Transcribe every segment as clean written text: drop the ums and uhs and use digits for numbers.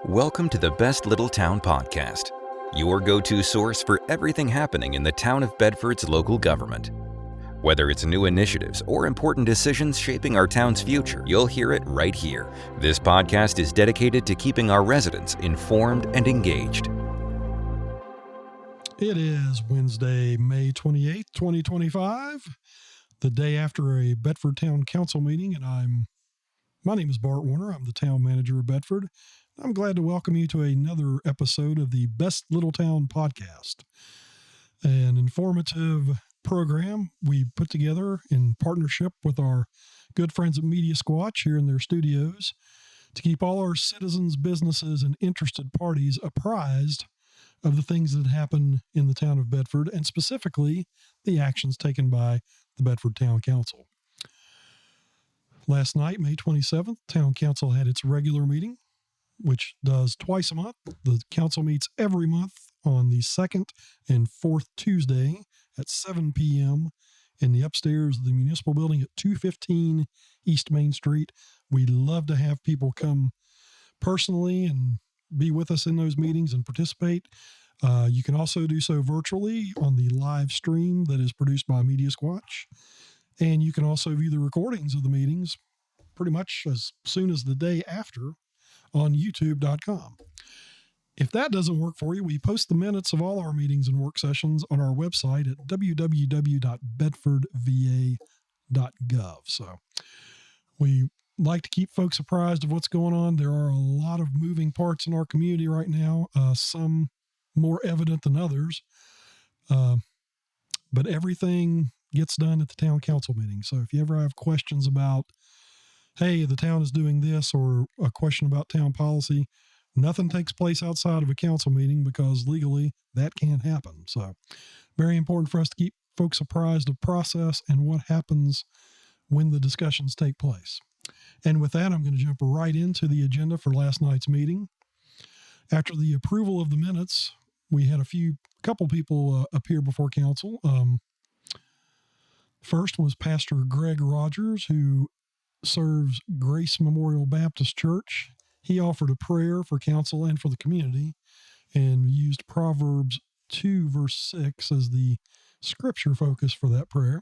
Welcome to the Best Little Town Podcast, your go-to source for everything happening in the town of Bedford's local government. Whether it's new initiatives or important decisions shaping our town's future, you'll hear it right here. This podcast is dedicated to keeping our residents informed and engaged. It is Wednesday, May 28th, 2025, the day after a Bedford Town Council meeting, and my name is Bart Warner. I'm the town manager of Bedford. I'm glad to welcome you to another episode of the Best Little Town Podcast, an informative program we put together in partnership with our good friends at Media Squatch here in their studios to keep all our citizens, businesses, and interested parties apprised of the things that happen in the town of Bedford, and specifically the actions taken by the Bedford Town Council. Last night, May 27th, Town Council had its regular meeting, which does twice a month. The council meets every month on the second and fourth Tuesday at 7 p.m. in the upstairs of the municipal building at 215 East Main Street. We love to have people come personally and be with us in those meetings and participate. You can also do so virtually on the live stream that is produced by Media Squatch. And you can also view the recordings of the meetings pretty much as soon as the day after on youtube.com. If that doesn't work for you, we post the minutes of all our meetings and work sessions on our website at www.bedfordva.gov. So we like to keep folks apprised of what's going on. There are a lot of moving parts in our community right now, some more evident than others, but everything gets done at the town council meeting. So if you ever have questions about, hey, the town is doing this, or a question about town policy, nothing takes place outside of a council meeting because legally that can't happen. So very important for us to keep folks apprised of process and what happens when the discussions take place. And with that, I'm going to jump right into the agenda for last night's meeting. After the approval of the minutes, we had a couple people appear before council. First was Pastor Greg Rogers, who serves Grace Memorial Baptist Church. He offered a prayer for council and for the community and used Proverbs 2, verse 6 as the scripture focus for that prayer.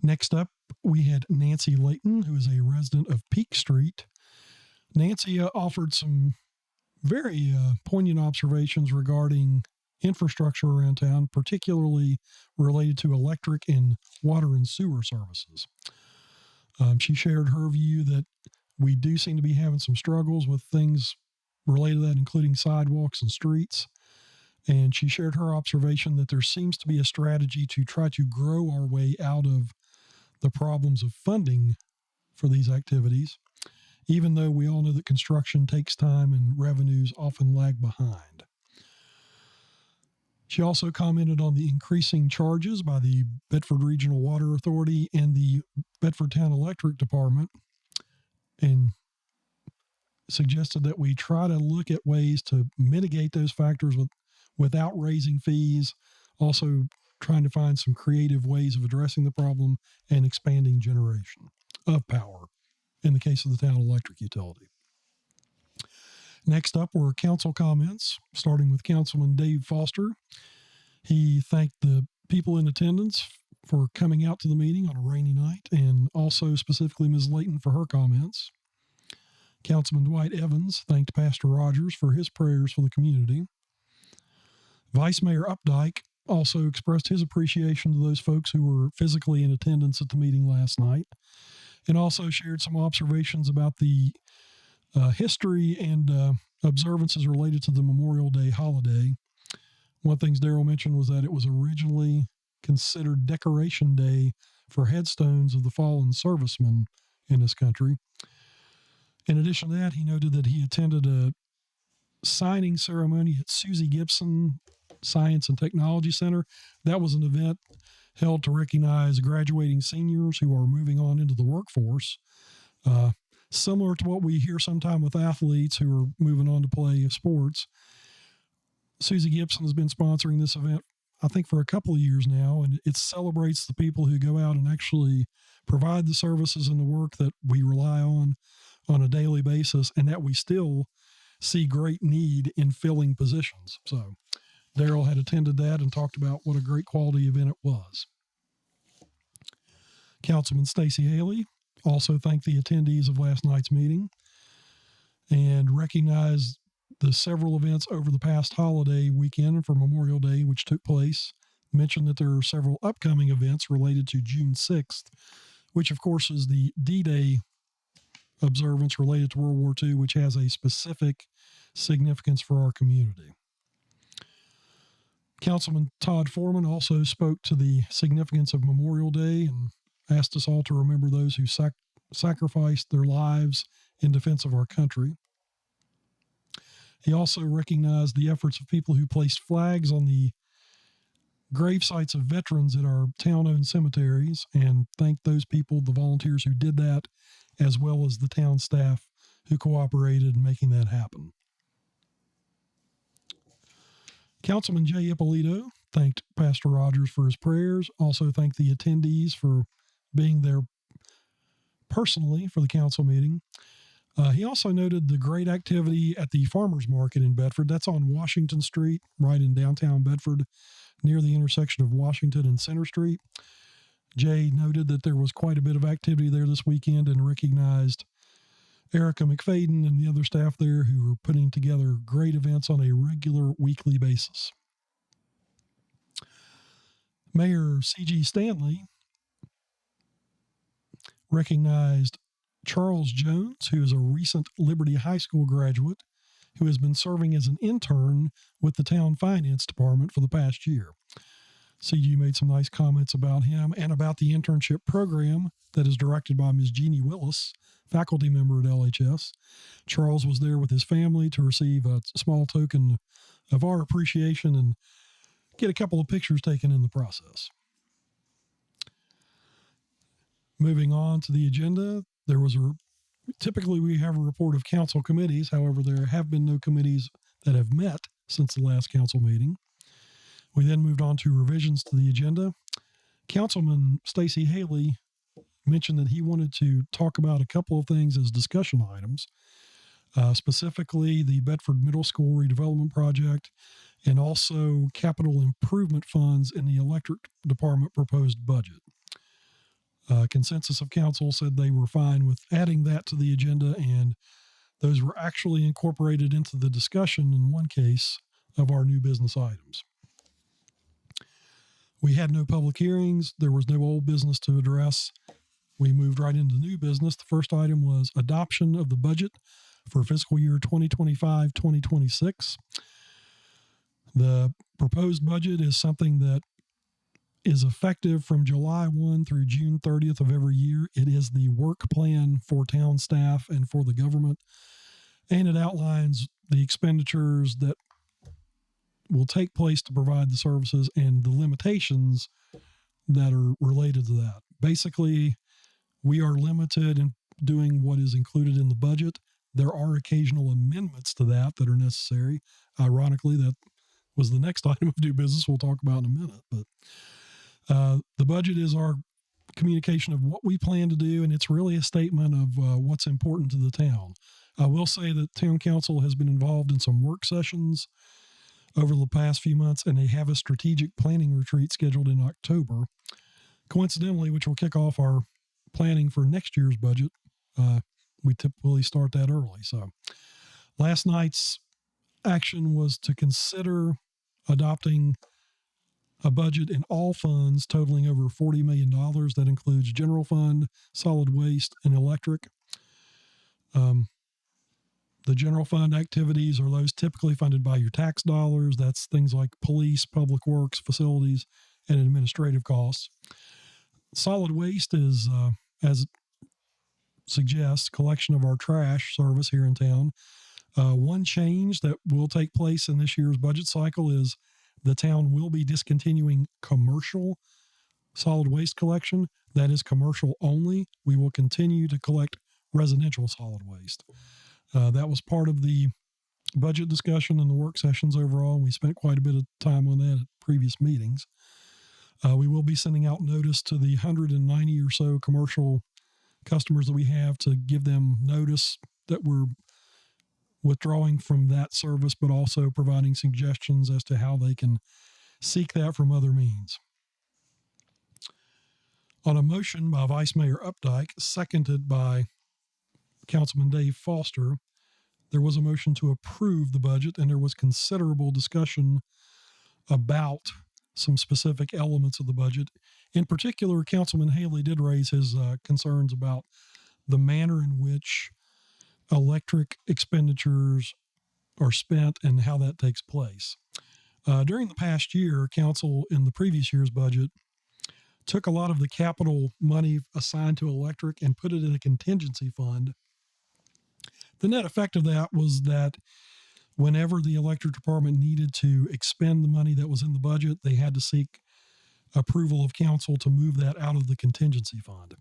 Next up, we had Nancy Layton, who is a resident of Peak Street. Nancy offered some very poignant observations regarding infrastructure around town, particularly related to electric and water and sewer services. She shared her view that we do seem to be having some struggles with things related to that, including sidewalks and streets. And she shared her observation that there seems to be a strategy to try to grow our way out of the problems of funding for these activities, even though we all know that construction takes time and revenues often lag behind. She also commented on the increasing charges by the Bedford Regional Water Authority and the Bedford Town Electric Department, and suggested that we try to look at ways to mitigate those factors without raising fees, also trying to find some creative ways of addressing the problem and expanding generation of power in the case of the town electric utility. Next up were council comments, starting with Councilman Dave Foster. He thanked the people in attendance for coming out to the meeting on a rainy night, and also specifically Ms. Layton for her comments. Councilman Dwight Evans thanked Pastor Rogers for his prayers for the community. Vice Mayor Updike also expressed his appreciation to those folks who were physically in attendance at the meeting last night, and also shared some observations about the history and observances related to the Memorial Day holiday. One of the things Darrell mentioned was that it was originally considered Decoration Day for headstones of the fallen servicemen in this country. In addition to that, he noted that he attended a signing ceremony at Susie Gibson Science and Technology Center. That was an event held to recognize graduating seniors who are moving on into the workforce. Similar to what we hear sometime with athletes who are moving on to play sports. Susie Gibson has been sponsoring this event, I think, for a couple of years now, and it celebrates the people who go out and actually provide the services and the work that we rely on on a daily basis, and that we still see great need in filling positions. So Daryl had attended that and talked about what a great quality event it was. Councilman Stacey Haley also thanked the attendees of last night's meeting and recognized the several events over the past holiday weekend for Memorial Day, which took place. Mentioned that there are several upcoming events related to June 6th, which of course is the D-Day observance related to World War II, which has a specific significance for our community. Councilman Todd Foreman also spoke to the significance of Memorial Day and asked us all to remember those who sacrificed their lives in defense of our country. He also recognized the efforts of people who placed flags on the grave sites of veterans at our town-owned cemeteries and thanked those people, the volunteers who did that, as well as the town staff who cooperated in making that happen. Councilman Jay Ippolito thanked Pastor Rogers for his prayers, also thanked the attendees for being there personally for the council meeting. He also noted the great activity at the farmers market in Bedford. That's on Washington Street, right in downtown Bedford, near the intersection of Washington and Center Street. Jay noted that there was quite a bit of activity there this weekend and recognized Erica McFadden and the other staff there who were putting together great events on a regular weekly basis. Mayor C.G. Stanley recognized Charles Jones, who is a recent Liberty High School graduate who has been serving as an intern with the town finance department for the past year. CG made some nice comments about him and about the internship program that is directed by Ms. Jeannie Willis, faculty member at LHS. Charles was there with his family to receive a small token of our appreciation and get a couple of pictures taken in the process. Moving on to the agenda, typically we have a report of council committees. However, there have been no committees that have met since the last council meeting. We then moved on to revisions to the agenda. Councilman Stacey Haley mentioned that he wanted to talk about a couple of things as discussion items, specifically the Bedford Middle School redevelopment project and also capital improvement funds in the electric department proposed budget. Consensus of council said they were fine with adding that to the agenda, and those were actually incorporated into the discussion in one case of our new business items. We had no public hearings. There was no old business to address. We moved right into new business. The first item was adoption of the budget for fiscal year 2025-2026. The proposed budget is something that is effective from July 1 through June 30th of every year. It is the work plan for town staff and for the government, and it outlines the expenditures that will take place to provide the services and the limitations that are related to that. Basically, we are limited in doing what is included in the budget. There are occasional amendments to that are necessary. Ironically, that was the next item of new business we'll talk about in a minute. But the budget is our communication of what we plan to do, and it's really a statement of what's important to the town. I will say that town council has been involved in some work sessions over the past few months, and they have a strategic planning retreat scheduled in October, coincidentally, which will kick off our planning for next year's budget. We typically start that early. So last night's action was to consider adopting a budget in all funds totaling over $40 million. That includes general fund, solid waste, and electric. The general fund activities are those typically funded by your tax dollars. That's things like police, public works, facilities, and administrative costs. Solid waste is, as it suggests, collection of our trash service here in town. One change that will take place in this year's budget cycle is the town will be discontinuing commercial solid waste collection. That is commercial only. We will continue to collect residential solid waste. That was part of the budget discussion and the work sessions overall. We spent quite a bit of time on that at previous meetings. We will be sending out notice to the 190 or so commercial customers that we have to give them notice that we're withdrawing from that service, but also providing suggestions as to how they can seek that from other means. On a motion by Vice Mayor Updike, seconded by Councilman Dave Foster, there was a motion to approve the budget, and there was considerable discussion about some specific elements of the budget. In particular, Councilman Haley did raise his concerns about the manner in which electric expenditures are spent and how that takes place. During the past year, Council, in the previous year's budget, took a lot of the capital money assigned to electric and put it in a contingency fund. The net effect of that was that whenever the electric department needed to expend the money that was in the budget, they had to seek approval of council to move that out of the contingency fund.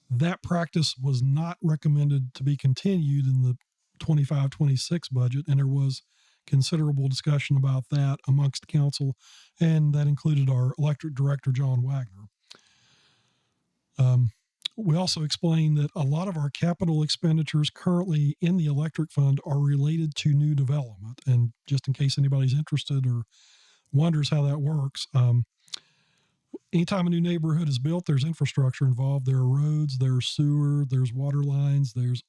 That practice was not recommended to be continued in the 25-26 budget, and there was considerable discussion about that amongst council, and that included our electric director, John Wagner. We also explained that a lot of our capital expenditures currently in the electric fund are related to new development. And just in case anybody's interested or wonders how that works, anytime a new neighborhood is built, there's infrastructure involved. There are roads, there's sewer, there's water lines, there's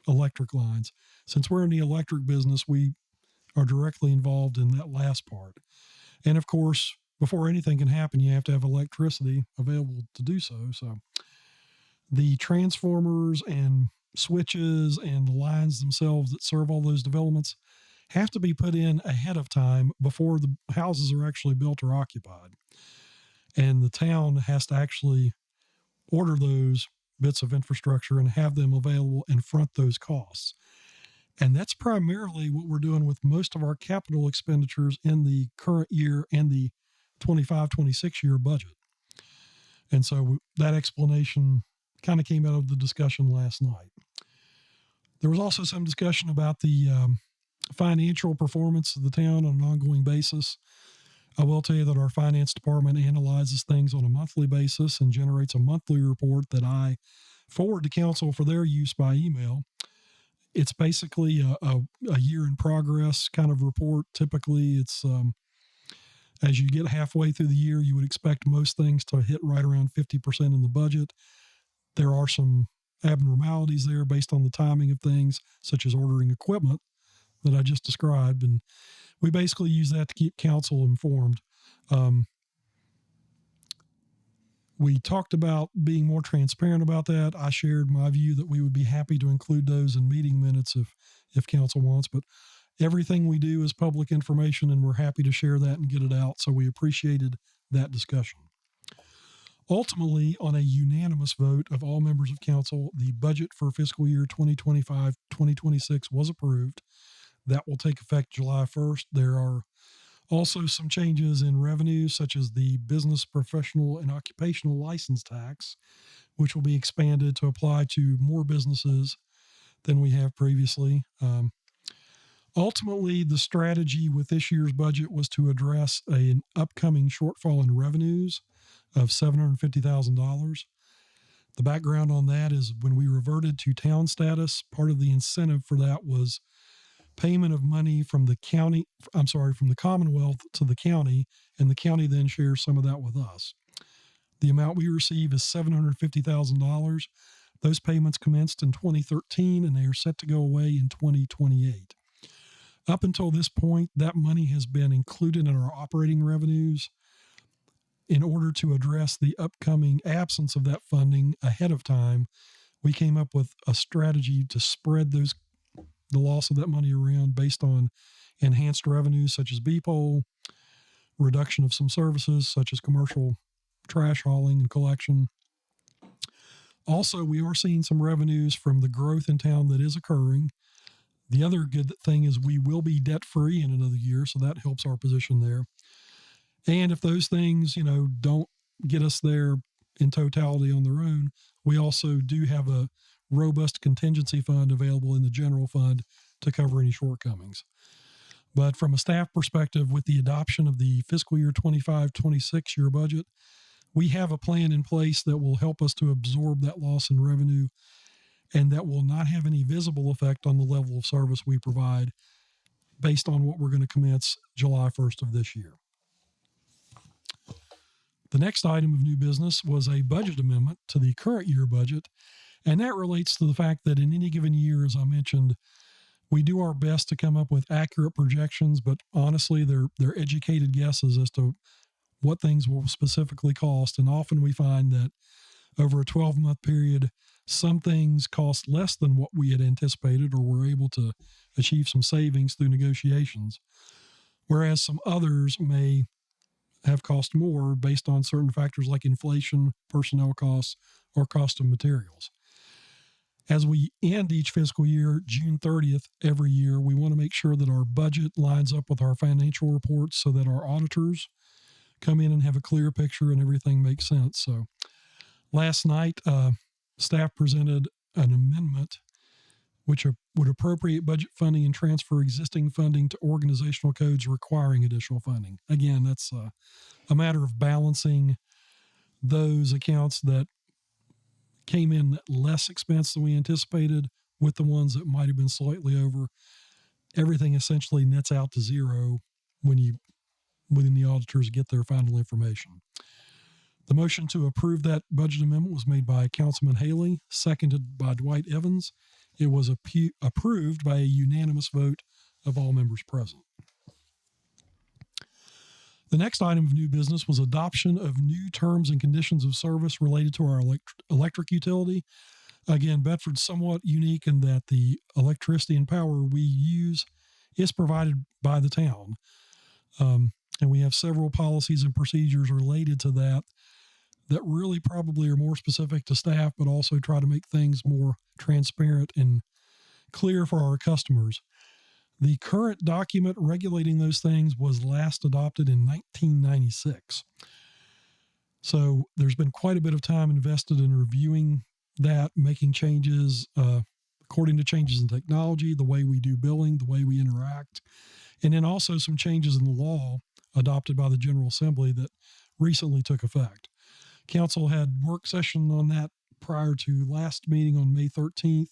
electric lines. Since we're in the electric business, we are directly involved in that last part. And of course, before anything can happen, you have to have electricity available to do so. So the transformers and switches and the lines themselves that serve all those developments have to be put in ahead of time before the houses are actually built or occupied. And the town has to actually order those bits of infrastructure and have them available and front those costs. And that's primarily what we're doing with most of our capital expenditures in the current year and the 25-26 year budget. And so that explanation kind of came out of the discussion last night. There was also some discussion about the financial performance of the town on an ongoing basis. I will tell you that our finance department analyzes things on a monthly basis and generates a monthly report that I forward to council for their use by email. It's basically a year in progress kind of report. Typically, it's as you get halfway through the year, you would expect most things to hit right around 50% in the budget. There are some abnormalities there based on the timing of things, such as ordering equipment that I just described. And we basically use that to keep council informed. We talked about being more transparent about that. I shared my view that we would be happy to include those in meeting minutes if council wants, but everything we do is public information and we're happy to share that and get it out. So we appreciated that discussion. Ultimately, on a unanimous vote of all members of council, the budget for fiscal year 2025-2026 was approved. That will take effect July 1st. There are also some changes in revenues, such as the business, professional, and occupational license tax, which will be expanded to apply to more businesses than we have previously. Ultimately, the strategy with this year's budget was to address an upcoming shortfall in revenues of $750,000. The background on that is when we reverted to town status, part of the incentive for that was payment of money from the Commonwealth to the county, and the county then shares some of that with us. The amount we receive is $750,000. Those payments commenced in 2013, and they are set to go away in 2028. Up until this point, that money has been included in our operating revenues. In order to address the upcoming absence of that funding ahead of time, we came up with a strategy to spread the loss of that money around based on enhanced revenues such as BPOL, reduction of some services such as commercial trash hauling and collection. Also, we are seeing some revenues from the growth in town that is occurring. The other good thing is we will be debt-free in another year, so that helps our position there. And if those things, don't get us there in totality on their own, we also do have a robust contingency fund available in the general fund to cover any shortcomings. But from a staff perspective, with the adoption of the fiscal year 25-26 year budget, we have a plan in place that will help us to absorb that loss in revenue and that will not have any visible effect on the level of service we provide based on what we're going to commence July 1st of this year. The next item of new business was a budget amendment to the current year budget, and that relates to the fact that in any given year, as I mentioned, we do our best to come up with accurate projections, but honestly, they're educated guesses as to what things will specifically cost. And often we find that over a 12-month period, some things cost less than what we had anticipated, or we're able to achieve some savings through negotiations, whereas some others may have cost more based on certain factors like inflation, personnel costs, or cost of materials. As we end each fiscal year, June 30th every year, we want to make sure that our budget lines up with our financial reports so that our auditors come in and have a clear picture and everything makes sense. So last night, staff presented an amendment which would appropriate budget funding and transfer existing funding to organizational codes requiring additional funding. Again, that's a matter of balancing those accounts that came in at less expense than we anticipated with the ones that might have been slightly over. Everything essentially nets out to zero when the auditors get their final information. The motion to approve that budget amendment was made by Councilman Haley, seconded by Dwight Evans. It was approved by a unanimous vote of all members present. The next item of new business was adoption of new terms and conditions of service related to our electric utility. Again, Bedford's somewhat unique in that the electricity and power we use is provided by the town. And we have several policies and procedures related to that really probably are more specific to staff, but also try to make things more transparent and clear for our customers. The current document regulating those things was last adopted in 1996. So there's been quite a bit of time invested in reviewing that, making changes according to changes in technology, the way we do billing, the way we interact, and then also some changes in the law adopted by the General Assembly that recently took effect. Council had work session on that prior to last meeting on May 13th.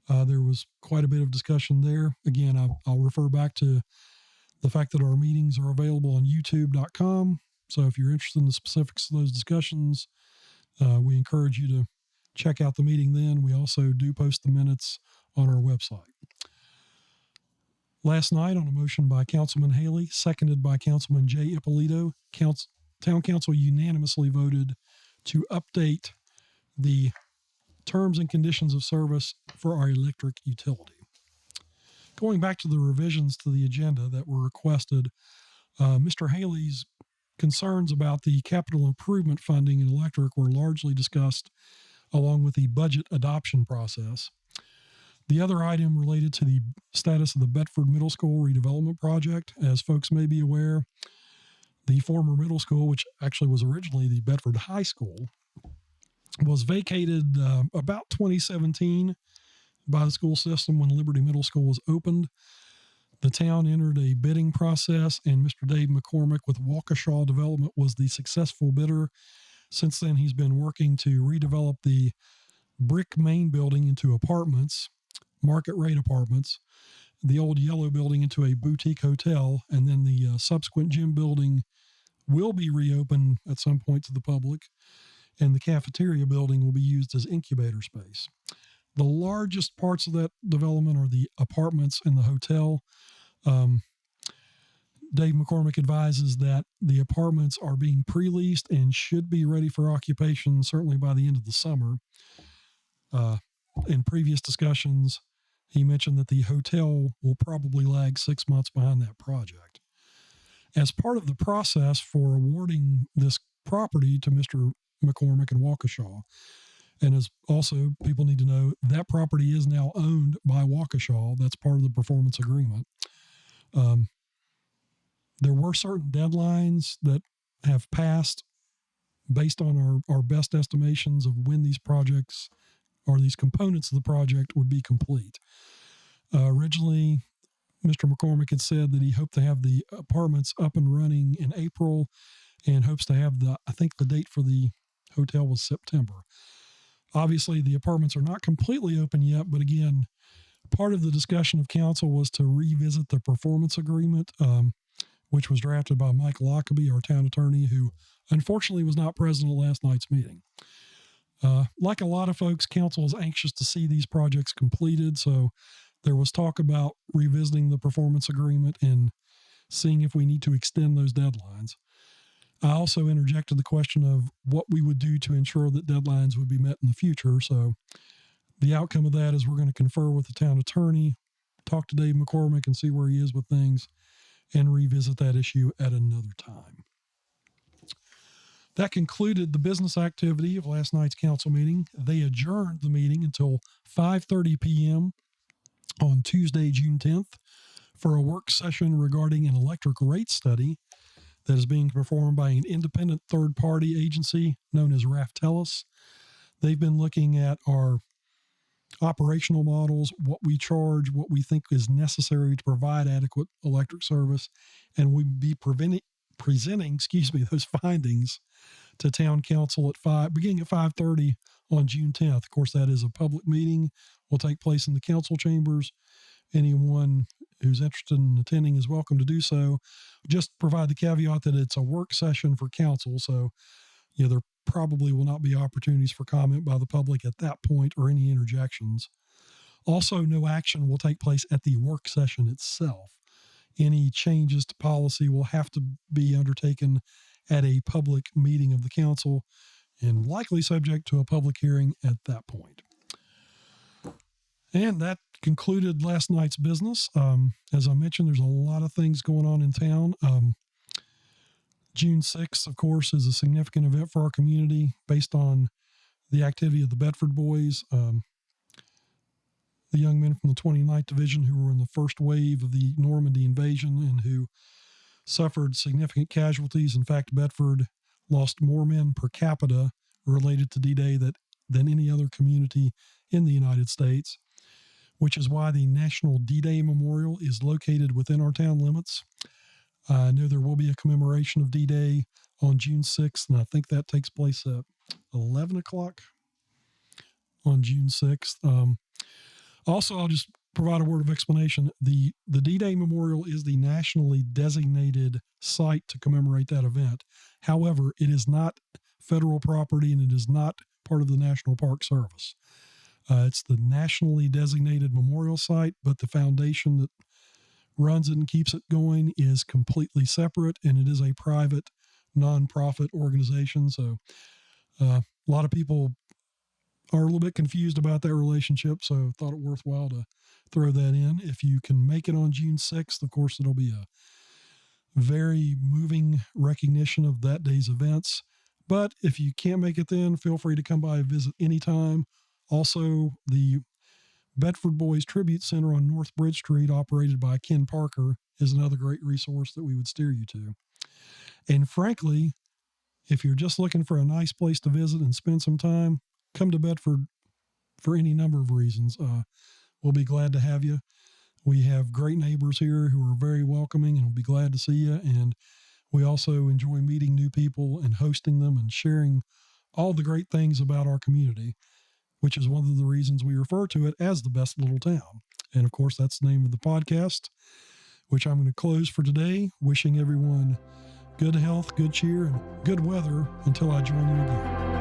There was quite a bit of discussion there. Again, I'll refer back to the fact that our meetings are available on youtube.com. So if you're interested in the specifics of those discussions, we encourage you to check out the meeting then. We also do post the minutes on our website. Last night, on a motion by Councilman Haley, seconded by Councilman Jay Ippolito, Town Council unanimously voted to update the terms and conditions of service for our electric utility. Going back to the revisions to the agenda that were requested, Mr. Haley's concerns about the capital improvement funding in electric were largely discussed along with the budget adoption process. The other item related to the status of the Bedford Middle School redevelopment project. As folks may be aware, the former middle school, which actually was originally the Bedford High School, was vacated about 2017 by the school system when Liberty Middle School was opened. The town entered a bidding process, and Mr. Dave McCormick with Waukesha Development was the successful bidder. Since then, he's been working to redevelop the brick main building into apartments, market rate apartments, the old yellow building into a boutique hotel, and then the subsequent gym building will be reopened at some point to the public, and the cafeteria building will be used as incubator space. The largest parts of that development are the apartments and the hotel. Dave McCormick advises that the apartments are being pre-leased and should be ready for occupation certainly by the end of the summer. In previous discussions, he mentioned that the hotel will probably lag 6 months behind that project. As part of the process for awarding this property to Mr. McCormick and Waukesha, and as also people need to know, that property is now owned by Waukesha. That's part of the performance agreement. There were certain deadlines that have passed based on our best estimations of when these projects or these components of the project would be complete. Originally, Mr. McCormick had said that he hoped to have the apartments up and running in April. and hopes to have I think the date for the hotel was September. Obviously, the apartments are not completely open yet, but again, part of the discussion of council was to revisit the performance agreement, which was drafted by Mike Lockaby, our town attorney, who unfortunately was not present at last night's meeting. Like a lot of folks, council is anxious to see these projects completed, so there was talk about revisiting the performance agreement and seeing if we need to extend those deadlines. I also interjected the question of what we would do to ensure that deadlines would be met in the future. So the outcome of that is we're going to confer with the town attorney, talk to Dave McCormick and see where he is with things, and revisit that issue at another time. That concluded the business activity of last night's council meeting. They adjourned the meeting until 5:30 p.m. on Tuesday, June 10th, for a work session regarding an electric rate study that is being performed by an independent third-party agency known as Raftellus. They've been looking at our operational models, what we charge, what we think is necessary to provide adequate electric service, and we'll be presenting those findings to town council beginning at 5:30 on June 10th. Of course, that is a public meeting, will take place in the council chambers. Anyone who's interested in attending is welcome to do so. Just provide the caveat that it's a work session for council, so there probably will not be opportunities for comment by the public at that point or any interjections. Also, no action will take place at the work session itself. Any changes to policy will have to be undertaken at a public meeting of the council and likely subject to a public hearing at that point. And that concluded last night's business. As I mentioned, there's a lot of things going on in town. June 6th, of course, is a significant event for our community based on the activity of the Bedford boys, the young men from the 29th Division who were in the first wave of the Normandy invasion and who suffered significant casualties. In fact, Bedford lost more men per capita related to D-Day than any other community in the United States, which is why the National D-Day Memorial is located within our town limits. I know there will be a commemoration of D-Day on June 6th, and I think that takes place at 11 o'clock on June 6th. Also, I'll just provide a word of explanation. The D-Day Memorial is the nationally designated site to commemorate that event. However, it is not federal property and it is not part of the National Park Service. It's the nationally designated memorial site, but the foundation that runs it and keeps it going is completely separate, and it is a private, nonprofit organization. So a lot of people are a little bit confused about that relationship, so I thought it worthwhile to throw that in. If you can make it on June 6th, of course, it'll be a very moving recognition of that day's events. But if you can't make it then, feel free to come by and visit anytime. Also, the Bedford Boys Tribute Center on North Bridge Street, operated by Ken Parker, is another great resource that we would steer you to. And frankly, if you're just looking for a nice place to visit and spend some time, come to Bedford for any number of reasons. We'll be glad to have you. We have great neighbors here who are very welcoming and will be glad to see you. And we also enjoy meeting new people and hosting them and sharing all the great things about our community, which is one of the reasons we refer to it as the best little town. And of course, that's the name of the podcast, which I'm going to close for today, wishing everyone good health, good cheer, and good weather until I join you again.